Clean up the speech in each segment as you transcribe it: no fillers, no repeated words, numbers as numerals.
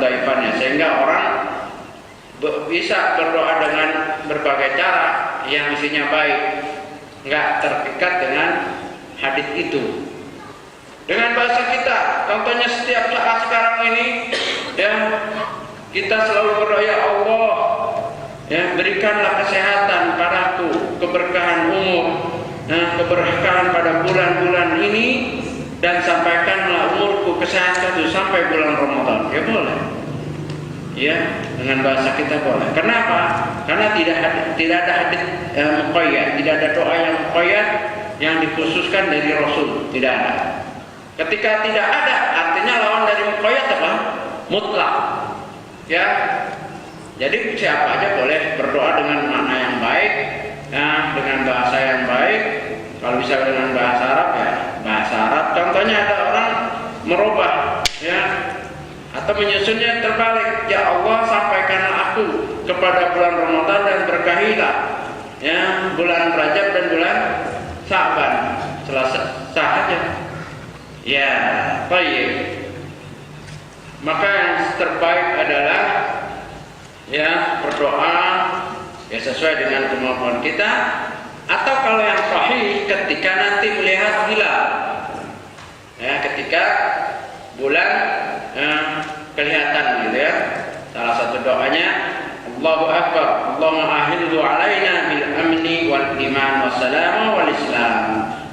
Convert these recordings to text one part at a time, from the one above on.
keudaifannya, sehingga orang bisa berdoa dengan berbagai cara yang isinya baik, nggak terikat dengan hadis itu. Dengan bahasa kita, contohnya setiap saat sekarang ini, ya kita selalu berdoa, ya Allah, ya berikanlah kesehatan padaku, keberkahan umur, keberkahan pada bulan-bulan ini, dan sampaikanlah umurku kesehatan itu sampai bulan Ramadan. Ya boleh. Ya, dengan bahasa kita boleh. Kenapa? Karena tidak ada hadis muqayyad, tidak ada doa yang muqayyad yang dikhususkan dari Rasul, tidak ada. Ketika tidak ada, artinya lawan dari muqayyad apa? Mutlak. Ya. Jadi siapa aja boleh berdoa dengan makna yang baik, ya, dengan bahasa yang baik. Kalau bisa dengan bahasa Arab, ya bahasa Arab. Contohnya ada orang merubah, ya, atau menyusunnya terbalik. Ya Allah, sampaikanlah aku kepada bulan Ramadan dan berkahilah, ya, bulan Rajab dan bulan Sya'ban. Sah aja. Ya, baik. Maka yang terbaik adalah ya berdoa ya sesuai dengan kemampuan kita, atau kalau yang sahih ketika nanti melihat hilal, ya ketika bulan kelihatan gitu ya. Salah satu doanya Allahu Akbar, Allahumma ahilhu alaina bil amni wal iman wassalam wal islam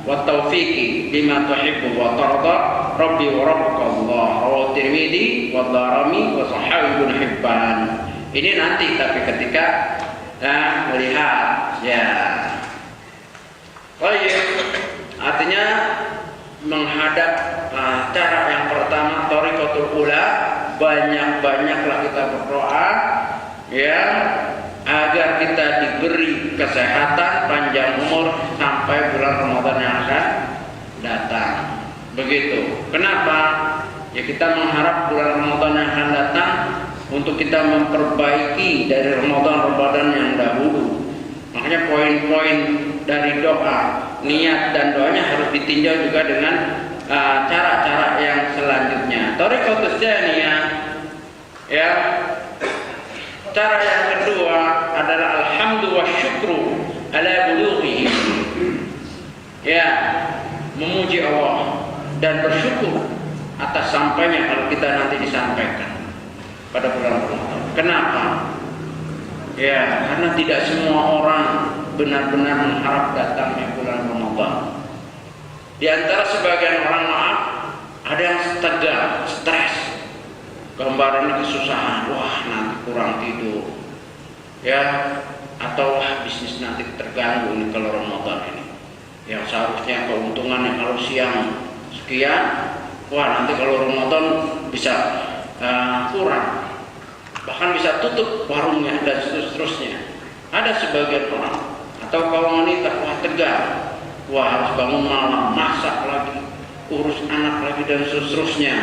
wa taufiqi lima tuhibbu wa tarda rabbi wa rabbuka Allah. Rawahu Tirmidzi wa Darimi wa Sahih Ibnu Hibban. Ini nanti, tapi ketika melihat, ya. Baik, artinya menghadap cara yang pertama, thariqatul ula, banyak-banyaklah kita berdoa, ya, agar kita diberi kesehatan, panjang umur sampai bulan Ramadan yang akan datang. Begitu. Kenapa? Ya kita mengharap bulan Ramadan yang akan datang untuk kita memperbaiki dari Ramadan yang dahulu. Makanya poin-poin dari doa, niat dan doanya harus ditinjau juga dengan cara-cara yang selanjutnya. Thariqatus tsaniyah, ya. Cara yang kedua adalah alhamdu wa syukru ala bulughihi. Ya, memuji Allah dan bersyukur atas sampainya kalau kita nanti disampaikan pada bulan Ramadan. Kenapa? Ya, karena tidak semua orang benar-benar mengharap datangnya bulan Ramadan. Di antara sebagian orang, maaf, ada yang tegang, stres, gambarannya kesusahan, wah nanti kurang tidur, ya, atau wah bisnis nanti terganggu ini kalau Ramadan ini. Yang seharusnya keuntungannya kalau siang sekian, wah nanti kalau Ramadan bisa kurang, bahkan bisa tutup warungnya dan seterusnya. Ada sebagian orang atau kaum wanita, wah tegang, wah harus bangun malam, masak lagi, urus anak lagi dan seterusnya.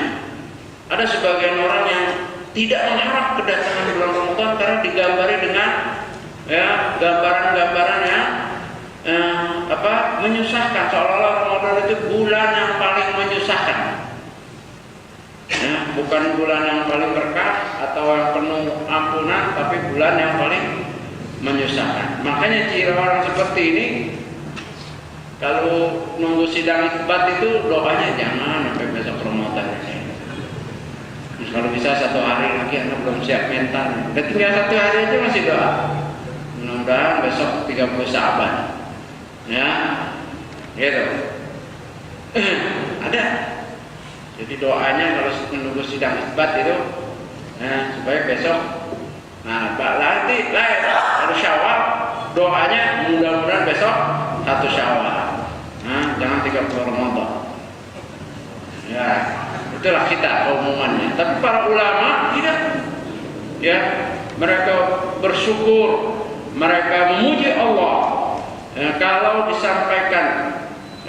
Ada sebagian orang yang tidak mengharap kedatangan bulan Ramadan karena digambari dengan ya gambaran-gambaran yang menyusahkan, seolah-olah Ramadan itu bulan yang paling menyusahkan. Ya, bukan bulan yang paling berkah atau yang penuh ampunan, tapi bulan yang paling menyusahkan. Makanya ciri orang seperti ini kalau nunggu sidang isbat itu doanya jangan sampai besok Ramadan ini. Kalau bisa 1 hari lagi, Anda belum siap mental. Udah tinggal 1 hari aja masih doa. Mudah-mudahan besok 30 Sya'ban. Ya, gitu. Ada. Jadi doanya kalau menunggu sidang isbat itu, supaya besok, nanti harus Syawal, doanya mudah-mudahan besok 1 Syawal. Jangan 30 Ramadan. Ya, itulah kita keumumannya. Tapi para ulama tidak. Ya, mereka bersyukur, mereka memuji Allah. Kalau disampaikan,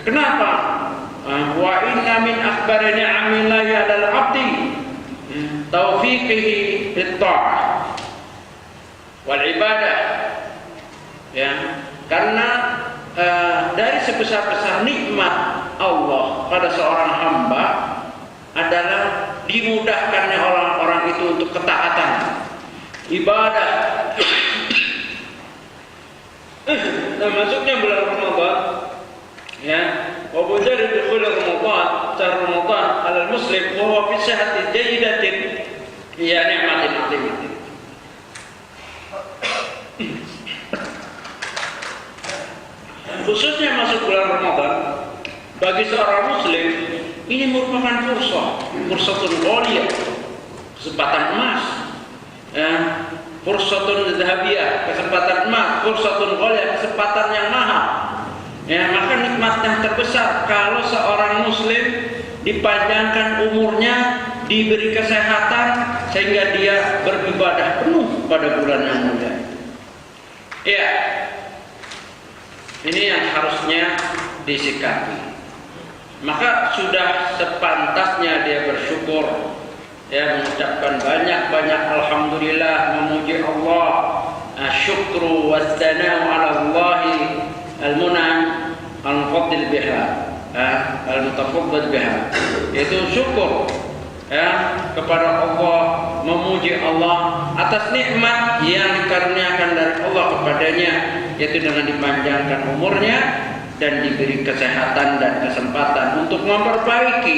kenapa? Wa inna min akbari ni'amillahi 'alal 'abdi taufiqihi fit-tha'ah wal ibadah. Ya, karena dari sebesar-besar nikmat Allah pada seorang hamba adalah dimudahkannya orang-orang itu untuk ketaatan, ibadah. Dan masuknya bulan Ramadan, ya, wa bujari dukhul Ramadan, syahr Ramadan alal muslim wa huwa fi sihhatin jayyidatin, ya ni'matin 'azimatin. Khususnya masuk bulan Ramadan bagi seorang muslim ini merupakan fursatun ghaliyah, kesempatan emas, ya, fursatun dhahabiyah, kesempatan emas, fursatun ghaliyah, kesempatan yang mahal. Ya, maka nikmat yang terbesar kalau seorang muslim dipanjangkan umurnya, diberi kesehatan sehingga dia beribadah penuh pada bulan yang mulia. Ya, ini yang harusnya disikapi. Maka sudah sepantasnya dia bersyukur, ya, mengucapkan banyak-banyak alhamdulillah, memuji Allah, syukru wassana'u 'ala Allahi al-mun'am al-mufaddil biha, al-mutafaddil biha. Itu syukur, ya, kepada Allah, memuji Allah atas nikmat yang dikaruniakan dari Allah kepadanya, yaitu dengan dipanjangkan umurnya dan diberi kesehatan dan kesempatan untuk memperbaiki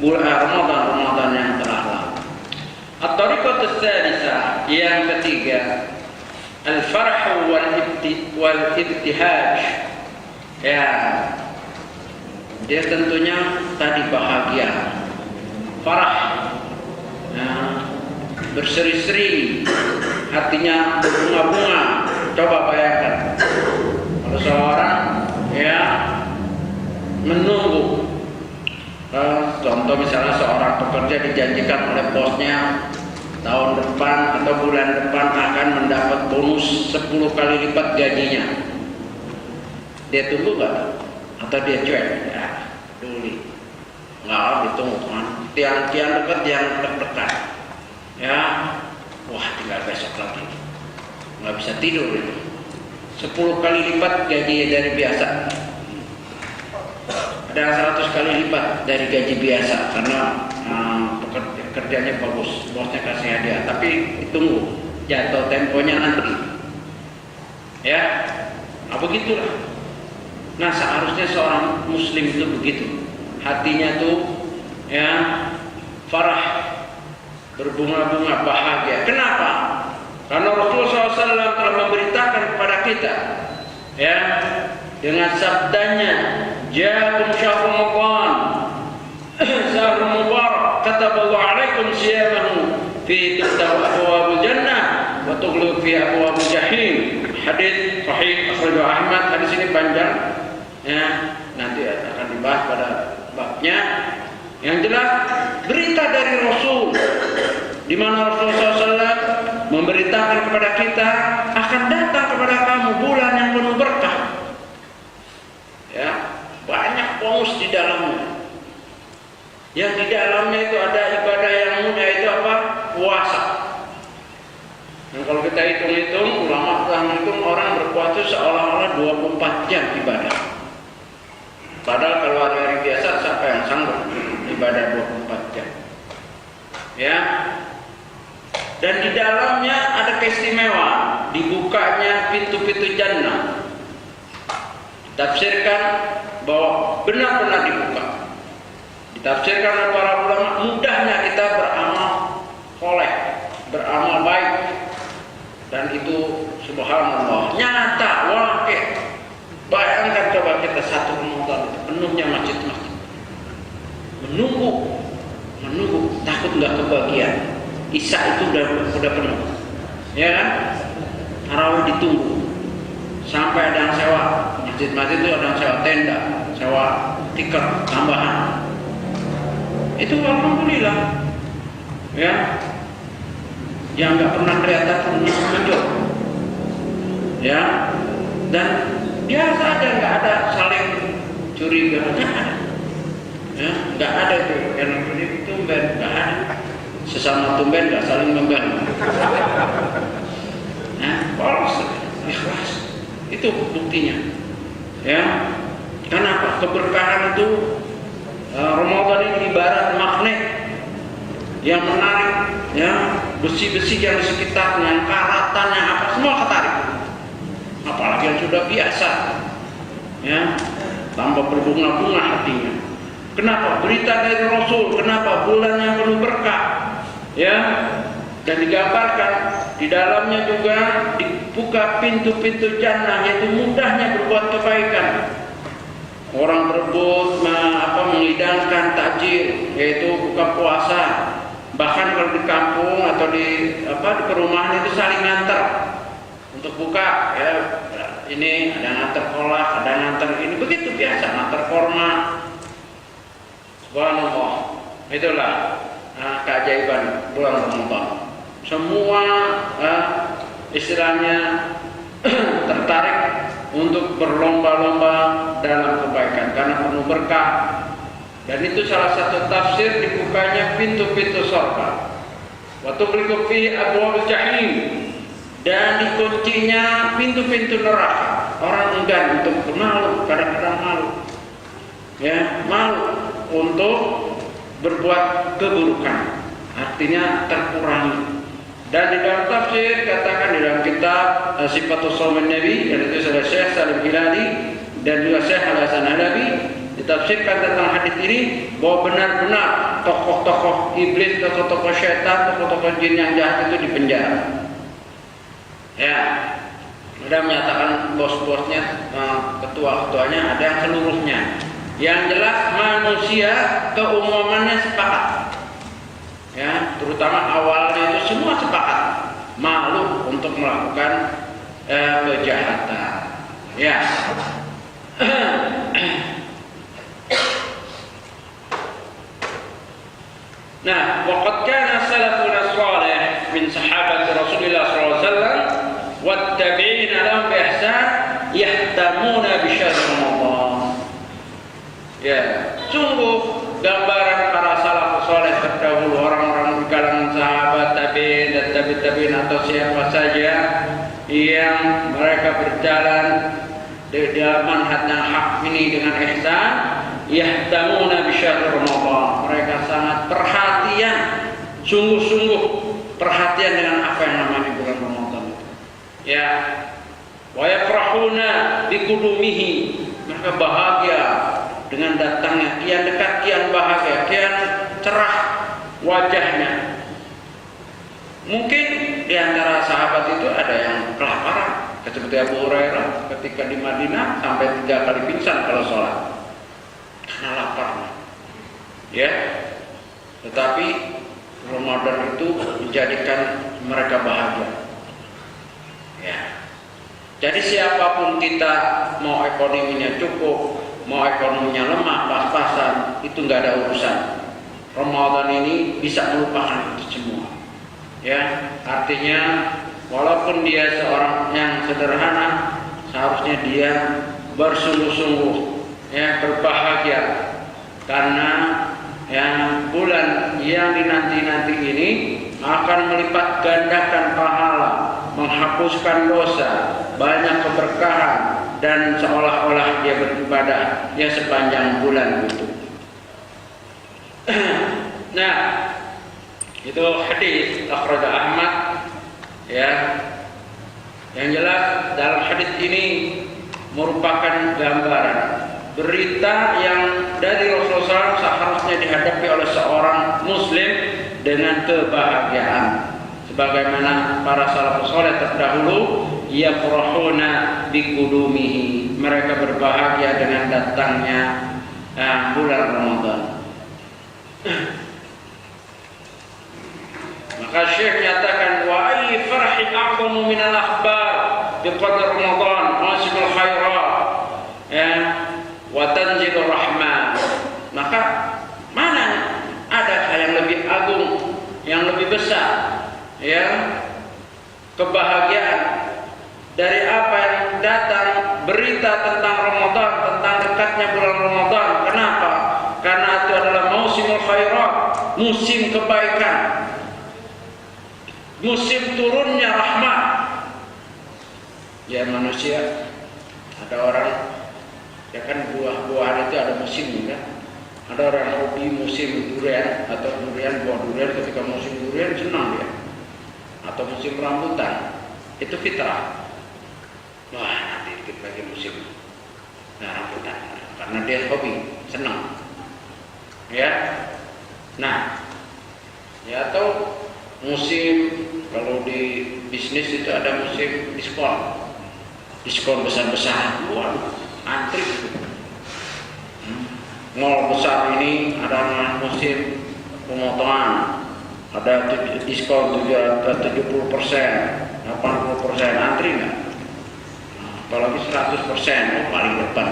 bulan Ramadan yang telah lalu. At-tariqatus tsalisah, yang ketiga, al-farh wal ibtihaj. Ya, dia tentunya tadi bahagia, farah, ya, berseri-seri, hatinya berbunga-bunga. Coba bayangkan kalau seorang, ya, menunggu, contoh misalnya seorang pekerja dijanjikan oleh bosnya tahun depan atau bulan depan akan mendapat bonus 10 kali lipat gajinya. Dia tunggu nggak? Atau dia cuek? Ya, dulu nggak ditunggu kan? Tiang-tiang dekat, yang dekat, ya, wah tinggal besok lagi, nggak bisa tidur itu. 10 kali lipat gaji dari biasa, ada 100 kali lipat dari gaji biasa karena kerjanya bagus, bosnya kasih hadiah, tapi tunggu jatuh temponya nanti, ya. Nah, begitulah. Nah, seharusnya seorang muslim itu begitu, hatinya tuh, ya, farah, berbunga-bunga, bahagia. Kenapa? Karena Rasulullah SAW telah memberitakan kepada kita, ya, dengan sabdanya, "Ja'akum syahrul Ramadan, syahrul mubarak, kataballahu alaikum siyamahu, fi tuftahu abwabul jannah, wa tughlaqu fi abwabul jahim." Hadis sahih akhrajahu Ahmad. Hadis ini panjang, ya, nanti akan dibahas pada babnya. Yang jelas berita dari Rasul, di mana Rasulullah SAW memberitakan kepada kita akan datang kepada kamu bulan yang penuh berkah, ya, banyak bonus di dalamnya. Yang di dalamnya itu ada ibadah yang mulia, itu apa? Puasa. Dan kalau kita hitung-hitung, ulama telah menghitung orang berpuasa seolah-olah 24 jam ibadah. Padahal kalau hari-hari biasa siapa yang sanggup ibadah 24 jam? Ya. Dan di dalamnya ada keistimewaan, dibukanya pintu-pintu jannah. Ditafsirkan bahwa benar-benar dibuka. Ditafsirkan oleh para ulama, mudahnya kita beramal soleh, beramal baik, dan itu subhanallah nyata, wakil. Bayangkan coba kita satu Ramadan itu penuhnya masjid-masjid, menunggu, takut nggak kebagian. Isya itu udah penuh, ya kan? Tarawih ditunggu sampai ada yang sewa, masjid-masjid itu ada yang sewa tenda, sewa tiket tambahan. Itu alhamdulillah, ya, yang nggak pernah kelihatan pernah muncul, ya, dan biasa aja, nggak ada saling curiga, nggak ada, ya, nggak ada itu, yang tumben, nggak ada. Sesama tumben gak saling membantu. Nah, polos, ikhlas, itu buktinya. Ya, kenapa? Keberkahan itu Ramadan ini ibarat magnet. yang menarik, ya, besi-besi yang di sekitarnya, karatannya apa semua ketarik. Apalagi yang sudah biasa, ya, tambah berbunga-bunga hatinya. Kenapa? Berita dari Rasul. Kenapa? Bulan yang penuh berkah, ya, dan digambarkan di dalamnya juga dibuka pintu-pintu jannah, yaitu mudahnya berbuat kebaikan. Orang berebut menghidangkan takjil, yaitu buka puasa. Bahkan kalau di kampung atau di perumahan itu saling nganter untuk buka, ya, ini ada nganter kolak, ada nganter ini, begitu biasa, nganter korma. Subhanallah, itulah keajaiban bulan Ramadan. Semua istilahnya tertarik untuk berlomba-lomba dalam kebaikan karena penuh berkah. Dan itu salah satu tafsir dibukanya pintu-pintu surga. Wa tughliqu fi abwabil jahim, dan dikuncinya pintu-pintu neraka. Orang enggan untuk malu, kadang-kadang malu, ya, malu untuk berbuat keburukan, artinya terkurangi. Dan di dalam tafsir katakan di dalam kitab Sifatus Shaumin Nabi, yang itu oleh Syekh Salim Hilali dan juga Syekh Al-Hasan Halabi, ditafsirkan tentang hadis ini bahwa benar-benar tokoh-tokoh iblis, tokoh-tokoh syaitan, tokoh-tokoh jin yang jahat itu dipenjara. Ya, ada menyatakan bos-bosnya, ketua-ketuanya, ada yang seluruhnya. Yang jelas manusia keumumannya sepakat, ya, terutama awalnya itu semua sepakat malu untuk melakukan kejahatan, ya. Nah, waqad kana salafuna shalih min sahabati Rasulillah sallallahu alaihi wasallam wattabi'ina lahum bi ihsan yahtamuna bi syahr Ramadan. Ya, sungguh gambaran para salafus saleh terdahulu, orang-orang di kalangan sahabat, tabi'in dan tabi'in atau siapa saja yang mereka berjalan di dalam manhaj yang hak ini dengan ihsan, yahtamuna bi syahr Ramadan. Mereka sangat perhatian, sungguh-sungguh perhatian dengan apa yang namanya bulan Ramadan. Ya, wa yafrahuna bi qudumihi. Mereka bahagia dengan datangnya, kian dekat, kian bahagia, kian cerah wajahnya. Mungkin di antara sahabat itu ada yang kelaparan, seperti Abu Hurairah ketika di Madinah sampai 3 kali pingsan kalau sholat karena lapar. Ya, tetapi Ramadan itu menjadikan mereka bahagia. Ya, jadi siapapun kita, mau ekonominya cukup, mau ekonominya lemah, pas-pasan, itu nggak ada urusan. Ramadan ini bisa melupakan itu semua. Ya, artinya walaupun dia seorang yang sederhana, seharusnya dia bersungguh-sungguh, ya, berbahagia karena yang bulan yang dinanti-nanti ini akan melipat gandakan pahala, menghapuskan dosa, banyak keberkahan, dan seolah-olah dia beribadah ya sepanjang bulan itu. Nah, itu hadis akhraj Ahmad, ya. Yang jelas dalam hadis ini merupakan gambaran berita yang dari Rasulullah SAW seharusnya dihadapi oleh seorang muslim dengan kebahagiaan, sebagaimana para salafus saleh terdahulu yafrahuna biqudumihi, mereka berbahagia dengan datangnya bulan Ramadan. Maka Syekh nyatakan wa ay farhi a'zamu min al-akhbar biqadar Ramadan masyul khairat, ya, wa tanzilur rahmah. Maka mana ada yang lebih agung, yang lebih besar, ya, kebahagiaan dari apa yang datang berita tentang Ramadan, tentang dekatnya bulan Ramadan. Kenapa? Karena itu adalah musimul khairat, musim kebaikan, musim turunnya rahmat. Ya, manusia ada orang, ya kan, buah-buahan itu ada musimnya kan. Ada orang hobi musim durian atau buah durian, ketika musim durian senang dia, atau musim rambutan, itu fitrah. Wah, nanti dikit lagi musim rambutan, karena dia hobi, senang. Ya, nah, ya atau musim, kalau di bisnis itu ada musim diskon besar-besar, waduh, antri. Mall besar ini ada musim pemotongan, ada diskon 70%, 80%, antri nggak? Apalagi 100%, paling depan.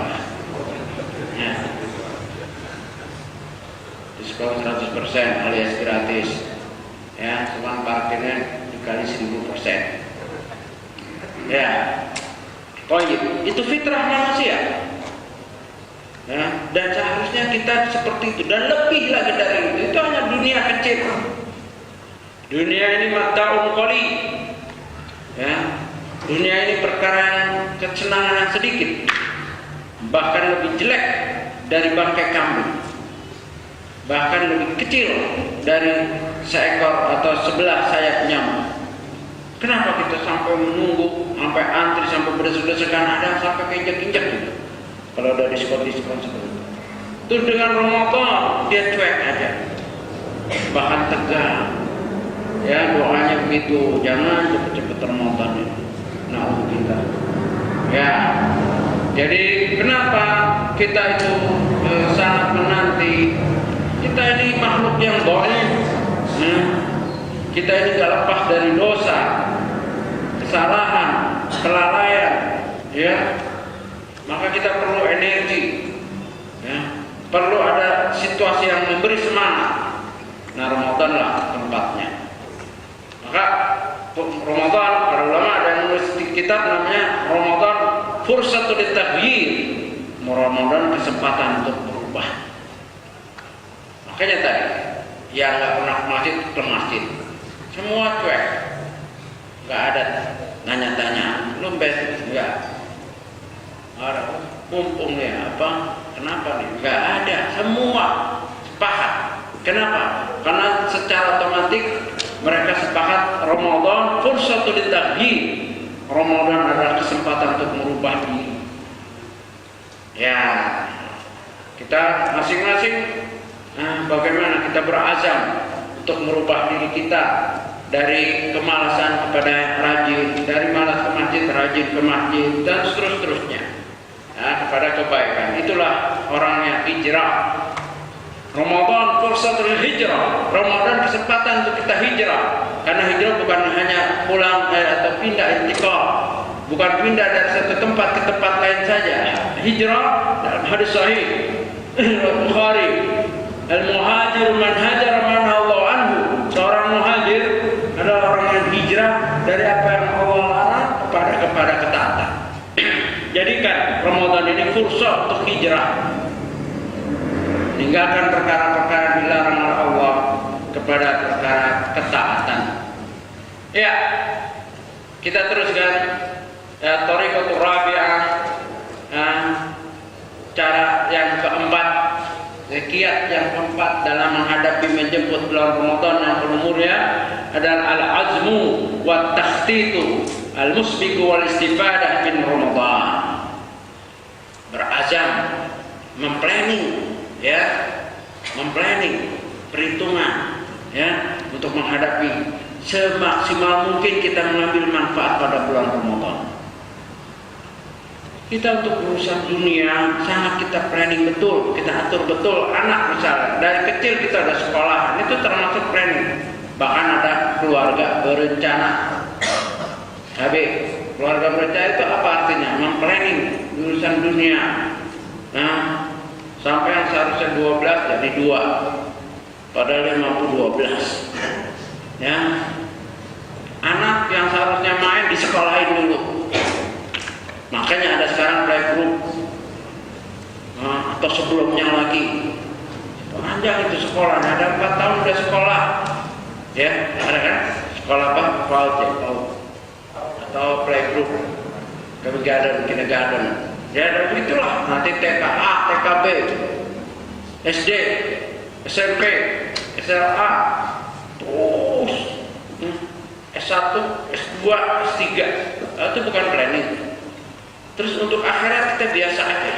Ya. Diskon 100% alias gratis, ya, cuma parkirnya dikali 1000%. Ya, itu fitrah manusia. Ya, dan seharusnya kita seperti itu, dan lebih lagi dari itu. Itu hanya dunia kecil. Dunia ini mata'un qali. Ya, dunia ini perkara kesenangan yang sedikit, bahkan lebih jelek dari bangkai kambing, bahkan lebih kecil dari seekor atau sebelah sayap nyamuk. Kenapa kita sampai menunggu, sampai antri, sampai berdesak-desakan, ada sampai keinjak-injak gitu? Kalau ada diskon seperti itu. Terus dengan Ramadan dia cuek aja, bahkan tegang. Ya, doanya begitu, jangan cepet-cepet Ramadan ini. Na'udzubillah. Ya, jadi kenapa kita itu sangat menanti? Kita ini makhluk yang dhaif. Kita ini gak lepas dari dosa, kesalahan, kelalaian, ya. Maka kita perlu energi, ya. Perlu ada situasi yang memberi semangat. Nah, Ramadan lah tempatnya. Maka Ramadan, para ulama ada yang menulis di kitab namanya Ramadan fursatul taghyir. Ramadan kesempatan untuk berubah. Makanya tadi, yang nggak pernah ke masjid, ke masjid. Semua cuek, nggak ada nanya-tanya, lu bet nggak ada, mumpung ya apa, kenapa nih? Nggak ada, semua sepakat. Kenapa? Karena secara otomatis mereka sepakat Ramadan fursatul taghyir. Ramadan adalah kesempatan untuk merubah diri. Ya, kita masing-masing, bagaimana kita berazam untuk merubah diri kita dari kemalasan kepada rajin, dari malas ke masjid, rajin ke masjid, dan seterusnya, ya, kepada kebaikan. Itulah orangnya hijrah. Ramadan fursatul hijrah. Ramadan kesempatan untuk kita hijrah. Karena hijrah bukan hanya pulang atau pindah intikal, bukan pindah dari satu tempat ke tempat lain saja. Hijrah dalam hadis sahih Bukhari, al-muhajir man hajara man Allah anhu. Seorang muhajir adalah orang yang hijrah dari apa yang Allah larang kepada ketaatan. Jadikan Ramadan ini fursah untuk hijrah, meninggalkan perkara-perkara dilarang oleh Allah kepada perkara ketaatan. Ya, kita teruskan thariqatul rabi'ah, cara yang keempat, kiat yang keempat dalam menghadapi menjemput bulan Ramadan yang umurnya adalah al-azmu wa takhtitu al-musbiqu wal istifadah min Ramadan. Berazam, memplanning, ya, memplanning, perhitungan, ya, untuk menghadapi semaksimal mungkin kita mengambil manfaat pada bulan Ramadan. Kita untuk urusan dunia sangat kita planning betul, kita atur betul. Anak misalnya dari kecil kita ada sekolah, itu termasuk planning. Bahkan ada keluarga berencana. Keluarga berencana itu apa artinya? Memplanning urusan dunia. Nah, sampai yang seharusnya 12 jadi 2, padahal dia mampu 12. Ya, anak yang seharusnya main disekolahin dulu. Makanya ada sekarang playgroup, atau sebelumnya lagi panjang itu sekolah. Ada 4 tahun udah sekolah, ya, ada kan? Sekolah apa? PAUD, ya, PAUD, atau playgroup, kindergarten. Ya, dan itulah nanti TKA, TKB, SD, SMP, SMA, terus S1, S2, S3, itu bukan planning. Terus untuk akhirat kita biasa aja.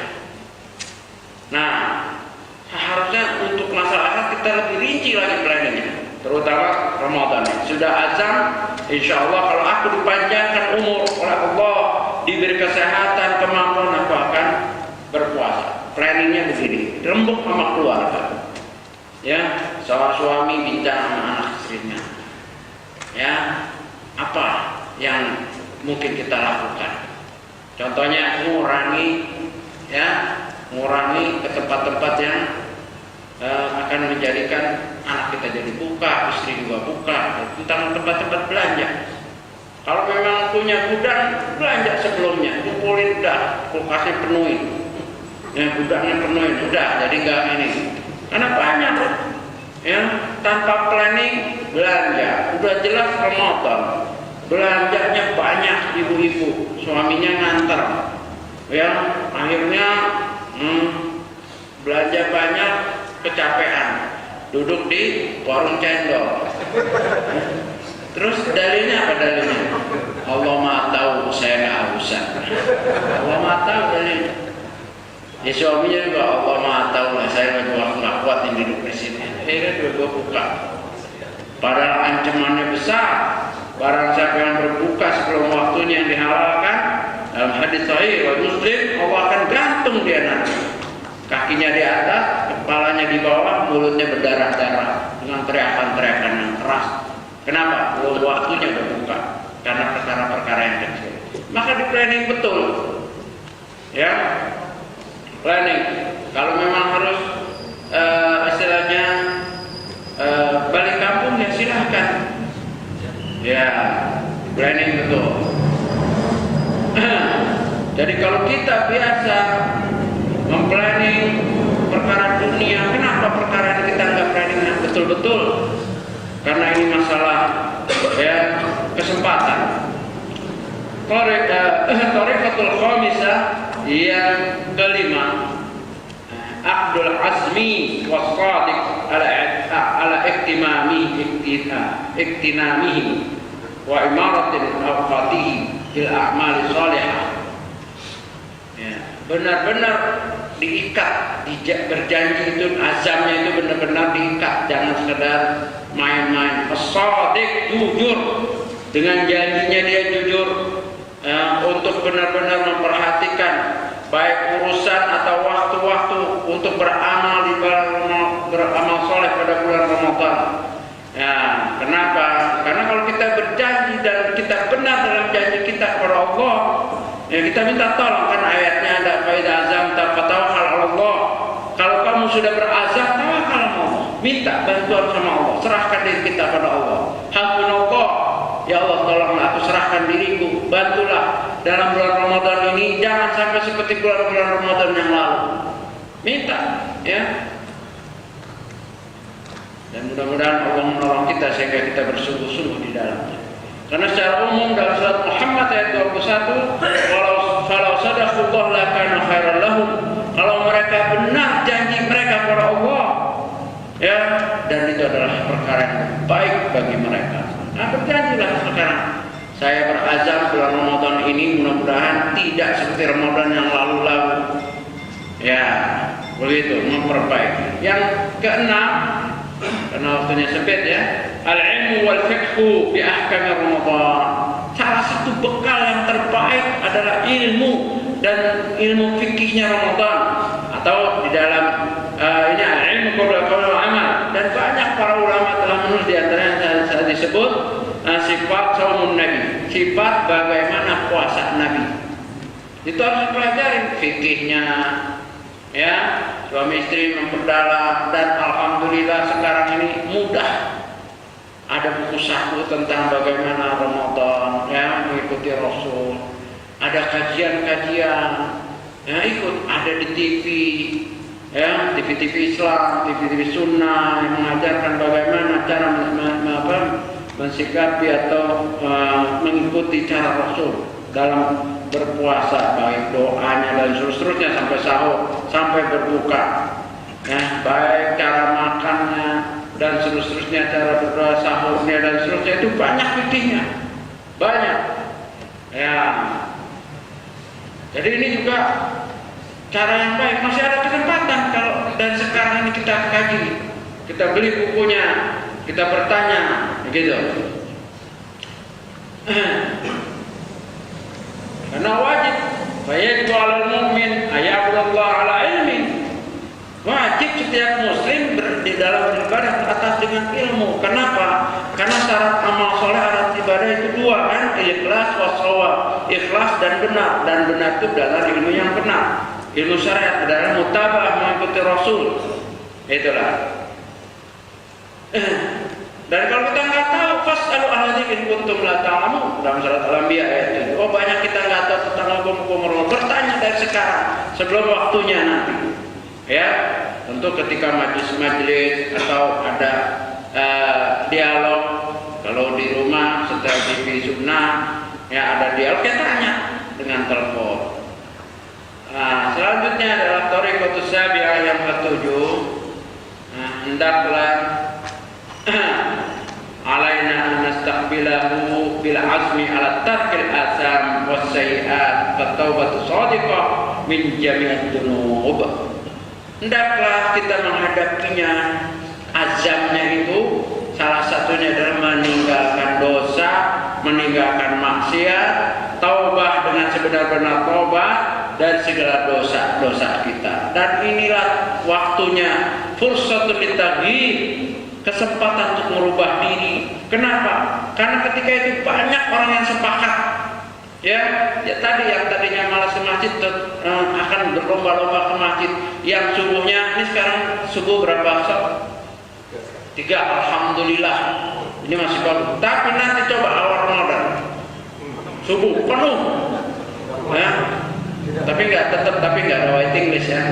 Nah, seharusnya untuk masalah akhirat kita lebih rinci lagi planningnya, terutama Ramadan. Sudah azam, insya Allah kalau aku dipanjangkan umur oleh Allah, diberi kesehatan, kemampuan, aku akan berpuasa. Planningnya begini, rembuk sama keluarga, ya, seorang suami bincang sama anak istrinya, ya, apa yang mungkin kita lakukan? Contohnya mengurangi ke tempat-tempat yang akan menjadikan anak kita jadi buka, istri juga buka, tentang tempat-tempat belanja. Kalau memang punya gudang, belanja sebelumnya, kumpulin udah, kulkasnya penuhin, ya, gudangnya penuhin, udah, jadi nggak ini. Karena banyak, ya, tanpa planning belanja, udah jelas Ramadan, belanjanya banyak ibu-ibu, suaminya nganter, ya, akhirnya belanja banyak, kecapean, duduk di warung cendol. Terus dalilnya apa dalilnya? Allah Maha tahu saya nggak hausan. Allah Maha tahu dalilnya. Ya suaminya juga Allah Maha tahu lah saya lagi nggak kuat yang duduk di sini. Akhirnya dua buka. Padahal ancamannya besar. Barang siapa yang berbuka sebelum waktunya yang dihalalkan, dalam hadis sahih wa Muslim, Allah akan gantung dia nanti. Kakinya di atas, kepalanya di bawah, mulutnya berdarah-darah dengan teriakan-teriakan yang keras. Kenapa? Belum waktunya berbuka karena perkara-perkara yang kecil. Maka di planning betul, ya, planning. Kalau memang harus istilahnya balik kampung, ya silahkan, ya, planning betul. Jadi kalau kita biasa memplanning perkara dunia, kenapa perkara ini kita nggak planning betul-betul? Karena ini masalah, ya, kesempatan. Thariqatul khamisah yang kelima, Abdul Azmi was-Sadiq ala iktinamihi wa imaratin awqatihi bil a'mali salihah. Ya, benar-benar diikat, berjanji itu, azamnya itu benar-benar diikat, jangan sekedar main-main. As-Sadiq, jujur, dengan janjinya dia jujur, untuk benar-benar memperhatikan baik urusan atau waktu-waktu untuk beramal soleh pada bulan Ramadan. Ya, kenapa? Karena kalau kita berjanji dan kita benar dalam janji kita kepada Allah, ya, kita minta tolong, kan ayatnya ada faida azam tafawakkal Allah. Kalau kamu sudah berazam, tawakal sama Allah, minta bantuan sama Allah, serahkan diri kita pada Allah. Hasbunallah, ya Allah, tolonglah aku serahkan diriku, bantulah dalam bulan Ramadan ini, jangan sampai seperti bulan-bulan Ramadan yang lalu. Minta, ya. Dan mudah-mudahan Allah menolong kita sehingga kita bersungguh-sungguh di dalamnya. Karena secara umum dalam surat Muhammad ayat 21, "Walau sadaqullah lakana khairan lahum." Kalau mereka benar janji mereka kepada Allah, ya, dan itu adalah perkara yang baik bagi mereka. Nah, berjanjilah sekarang. Saya berazam bulan Ramadan ini mudah-mudahan tidak seperti Ramadan yang lalu-lalu. Ya, begitu, memperbaiki. Yang keenam, karena waktunya sempit, ya, al-ilmu wal fiqhu bi ahkami Ramadan. Salah satu bekal yang terbaik adalah ilmu dan ilmu fikihnya Ramadan, atau di dalam ini al-ilmu qabla qaul amal. Dan banyak para ulama telah menulis, di antara yang saya disebut sifat saumun Nabi, sifat bagaimana puasa Nabi. Itu harus dipelajari fikihnya, ya, suami istri memperdalam. Dan alhamdulillah sekarang ini mudah, ada buku saku tentang bagaimana Ramadan, ya, mengikuti Rasul, ada kajian-kajian, ya, ikut, ada di TV, ya, TV Islam, TV Sunnah yang mengajarkan bagaimana cara mensikapi atau mengikuti cara Rasul dalam berpuasa, baik doanya dan seterusnya sampai sahur, sampai berbuka. baik cara makannya dan seterusnya, cara berdoa sahurnya dan seterusnya, itu banyak fikihnya, banyak. Ya, jadi ini juga cara yang baik. Masih ada kesempatan kalau dan sekarang ini kita kaji, kita beli bukunya, kita bertanya, begitu. Karena wajib, fayajibu 'alal mu'min ayya'budallaha 'ala ilmin. Wajib setiap muslim di dalam beribadah atas dengan ilmu. Kenapa? Karena syarat amal soleh, syarat ibadah itu dua kan, ikhlas wasawab, ikhlas dan benar. Dan benar itu adalah ilmu yang benar. Ilmu syariat adalah mutaba'ah, mengikuti Rasul. Itulah. Dan kalau kita nggak tahu, fas'alu ahla dzikri in kuntum la ta'lamun, dalam surat Al-Anbiya ayat 7. Oh, banyak kita nggak tahu tentang hukum-hukum Allah. Bertanya dari sekarang sebelum waktunya nanti. Ya, tentu ketika majelis atau ada dialog, kalau di rumah setelah TV sunnah ya ada dialog, kita tanya dengan telepon. Selanjutnya adalah thariqatus sabi'ah yang ketujuh. Hendaklah alaina an nastaqbilahu bil azmi ala tarkil asam was sayiat wa taubatu shadiqah min jami'id dzunub. Hendaklah kita menghadapinya, azamnya itu salah satunya adalah meninggalkan dosa, meninggalkan maksiat, taubah dengan sebenar-benar taubah dari segala dosa-dosa kita. Dan inilah waktunya, fursatul litaghyir, kesempatan untuk merubah diri. Kenapa? Karena ketika itu banyak orang yang sepakat. Ya tadi yang tadinya malas ke masjid akan berlomba-lomba ke masjid. Yang subuhnya, ini sekarang subuh berapa? 3, alhamdulillah. Ini masih bagus. Tapi nanti coba awal Ramadan, subuh penuh. Ya. Tapi nggak ada waiting list ya.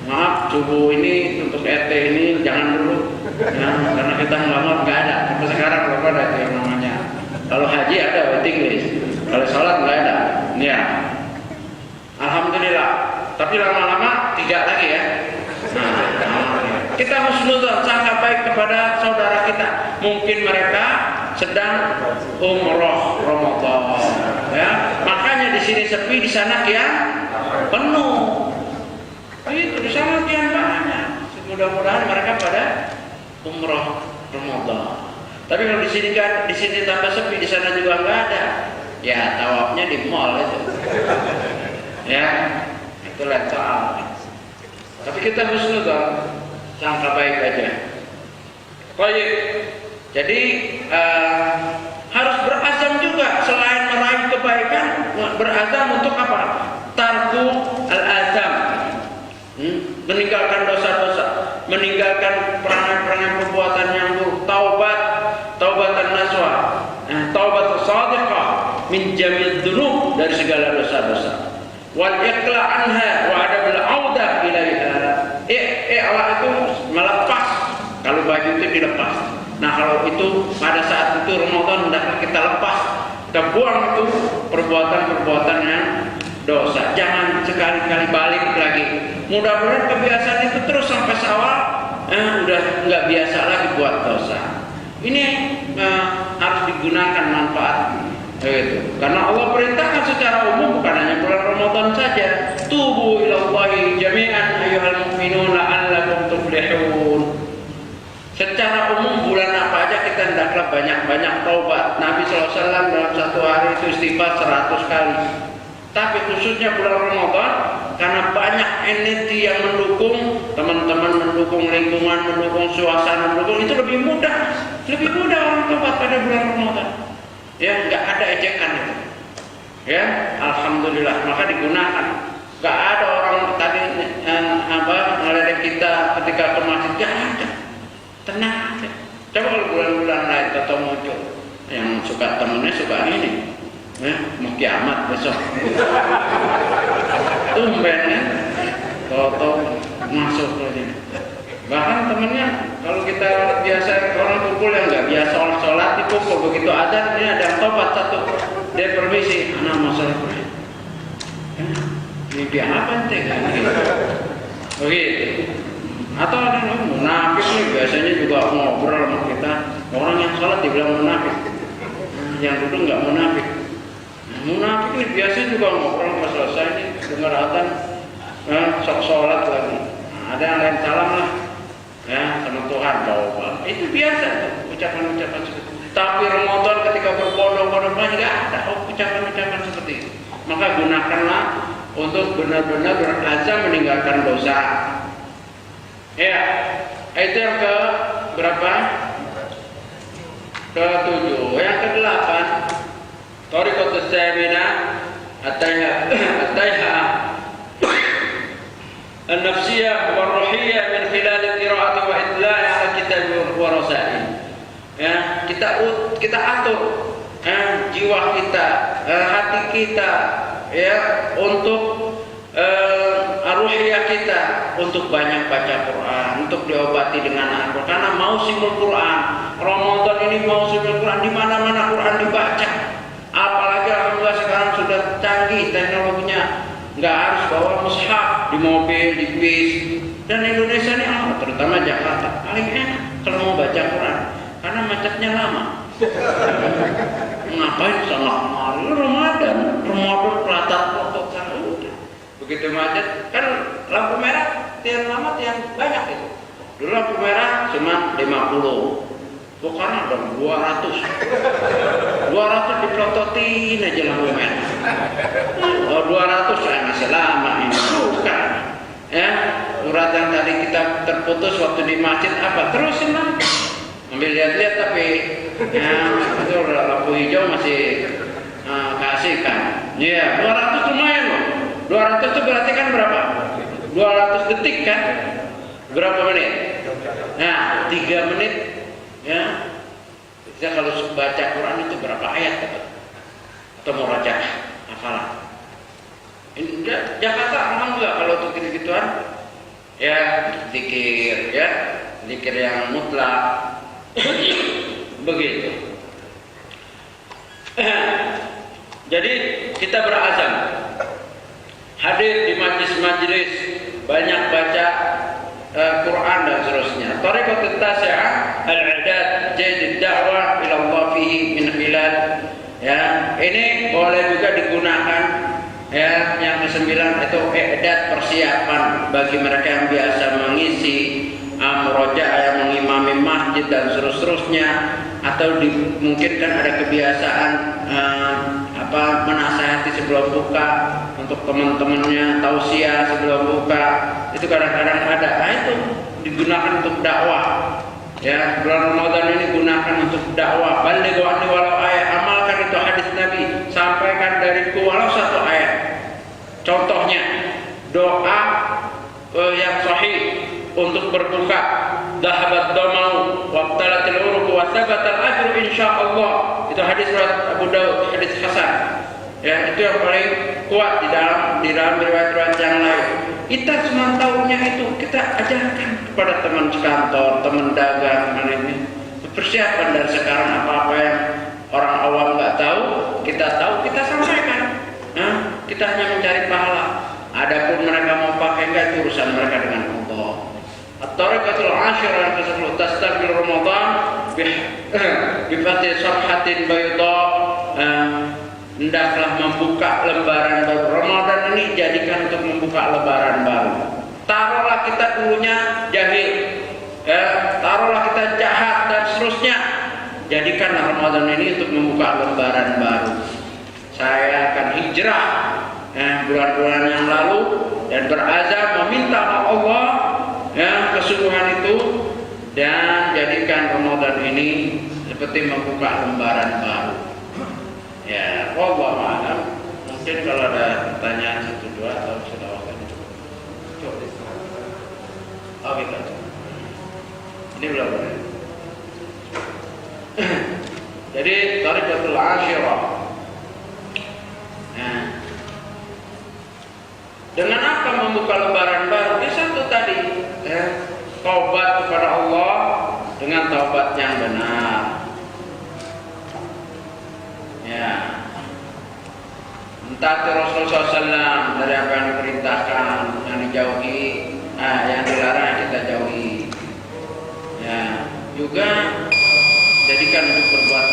Maaf, subuh ini untuk RT ini jangan dulu. Ya, karena kita ngelamar nggak ada. Sampai sekarang belum ada itu yang namanya. Kalau haji ada waiting list. Kalau sholat nggak ada, ya. Alhamdulillah. Tapi lama-lama 3 lagi ya. Kita husnudzon, sangka baik kepada saudara kita. Mungkin mereka sedang umroh Ramadan. Ya, makanya di sini sepi, di sana kian penuh. Itu di sana kian banyak. Mudah-mudahan mereka pada umroh Ramadan. Tapi kalau di sini kan, di sini tambah sepi, di sana juga nggak ada. Ya tawafnya di mall itu. Ya, itulah tawaf. Tapi kita husnudzon, sangka baik aja. Baik. Jadi harus berazam juga, selain meraih kebaikan, berazam untuk apa? Tarku al-azam, meninggalkan dosa-dosa, meninggalkan perangai-perangai perbuatan yang buruk, taubatan nasuha, taubat shadiqah min jami'id dzunub, dari segala dosa-dosa. Wal iqla anha wa adabul audah ilaiha. Allah itu melepas, kalau baju itu dilepas. Nah, kalau itu pada saat itu Ramadan hendaklah kita lepas, kita buang itu perbuatan-perbuatan yang dosa. Jangan sekali-kali balik lagi. Mudah-mudahan kebiasaan itu terus sampai Syawal udah nggak biasa lagi buat dosa. Ini harus digunakan manfaatnya. Gitu. Karena Allah perintahkan secara umum, bukan hanya bulan Ramadan saja. Tubu ilallahi jami'an ayyuhal mu'minun la'allakum tuflihun. Secara umum bulan apa aja kita hendaklah banyak-banyak taubat. Nabi SAW dalam satu hari itu istighfar 100 kali. Tapi khususnya bulan Ramadan, karena banyak energi yang mendukung, teman-teman mendukung, lingkungan mendukung, suasana mendukung, itu lebih mudah orang taubat pada bulan Ramadan. Ya, nggak ada ejekan itu. Ya, alhamdulillah, maka digunakan. Nggak ada orang tadi ngeledek kita ketika ke masjid, nggak ada. Tenang aja. Coba kalau bulan-bulan lain atau muncul yang suka temennya suka ini, mau kiamat besok. Tumben ya, toto masuk lagi. Bahkan temennya, kalau kita biasa orang kumpul yang nggak biasa sholat dipukul, begitu azan ini ada yang tobat satu, dia permisi, anak mau sholat. Ini dia apa nih? Begitu. Atau ada yang munafik nih, biasanya juga ngobrol sama kita. Orang yang sholat dibilang munafik, yang dulu nggak munafik. Munafik nih biasanya juga ngobrol pas selesai nih dengar adzan, sok sholat lagi. Ada yang lain salam lah, ya sama Tuhan coba. Itu biasa ucapan-ucapan seperti itu. Tapi Ramadan ketika berbondong-bondong nggak ada ucapan-ucapan seperti itu. Maka gunakanlah untuk benar-benar berazam meninggalkan dosa. Ya, itu yang ke berapa? Ke-7. Yang ke-8, Thariqatus Tsaminah At-Taiha An-Nafsiyah War-Ruhiyah min khilal qira'ati wa itla'i 'ala kitab wa rasail. Ya, kita atur jiwa kita, hati kita, ya, untuk ruhiyah kita untuk banyak baca Quran, untuk diobati dengan Al-Quran. Karena mau simul Quran, Ramadan ini mau simul Quran, di mana-mana Quran dibaca. Apalagi alhamdulillah sekarang sudah canggih teknologinya, nggak harus bawa mushaf di mobil, di bis. Dan Indonesia ini, terutama Jakarta, paling enak kalau mau baca Quran, karena macetnya lama. Ngapain sana kemari? Ramadan pelatar-pelatar sana udah. Begitu macet, kan lampu merah tiang lama tiang banyak itu. Dulu lampu merah cuma 50. Sekarang ada 200. 200 dipelototin aja lampu merah. Oh, 200 masih lama ini. Bukan. Ya, urat yang tadi kita terputus waktu di masjid apa? Terusin lagi. Ambil lihat-lihat tapi ya, itu lampu hijau masih kasihkan. Iya, 200 lumayan loh. 200 itu berarti kan berapa? 200 detik kan? Berapa menit? Nah, 3 menit ya. Kita kalau baca Quran itu berapa ayat dapat? Atau mau baca hafalan? Ini Jakarta alhamdulillah kalau untuk gitu-gituan ya, zikir ya, zikir yang mutlak. Begitu. Jadi kita berazam hadir di majlis-majlis, banyak baca Quran dan seterusnya. Thariqatut Tasi'ah al-i'dad jayd ad-da'wah ila Allah fihi min khilal. Ya, ini boleh juga digunakan ya. Yang ke-9 itu i'dad, persiapan bagi mereka yang biasa mengisi murojaah, yang mengimami masjid dan seterusnya, atau dimungkinkan ada kebiasaan menasihati sebelum buka untuk teman-temannya, tausiah sebelum buka, itu kadang-kadang ada. Itu digunakan untuk dakwah. Ya, bulan Ramadan ini gunakan untuk dakwah. Balighu anni walau ayat, amalkan itu hadis Nabi, sampaikan dariku walau 1 ayat. Contohnya doa yang sahih untuk berbuka, dhahabat damau waqtalatil uruq wa thabatal ajru insyaallah. Itu hadis riwayat Abu Daud, hadis hasan. Ya, itu yang paling kuat di dalam riwayat-riwayat yang lain. Kita cuma tahunya itu, kita ajarkan kepada teman sekantor, teman dagang, teman ini. Persiapan dari sekarang, apa-apa yang orang awam nggak tahu, kita tahu, kita sampaikan. Kita hanya mencari pahala. Adapun mereka mau pakai enggak, itu urusan mereka dengan Allah. At-Thariqatul 10 yang ke-10, tastaqbil Ramadan bi fathi safhatin bayda. Hendaklah membuka lembaran baru. Ramadan ini jadikan untuk membuka lembaran baru. Taruhlah kita dulunya jahil, taruhlah kita jahat dan seterusnya. Jadikan Ramadan ini untuk membuka lembaran baru. Saya akan hijrah bulan-bulan yang lalu dan berazam meminta Allah kesungguhan itu, dan jadikan Ramadan ini seperti membuka lembaran baru. Ya, wallahu a'lam. Mungkin kalau ada pertanyaan 1-2 atau sudah waktunya cukup. Oh gitu. Ini belum boleh. Jadi Thariqatul 10. Nah, dengan apa membuka lembaran baru? Ini satu tadi, taubat kepada Allah dengan taubat yang benar. Ya, mentaati Rasulullah SAW dari apa yang diperintahkan, yang dijauhi yang dilarang kita jauhi. Ya, juga jadikan untuk berbuat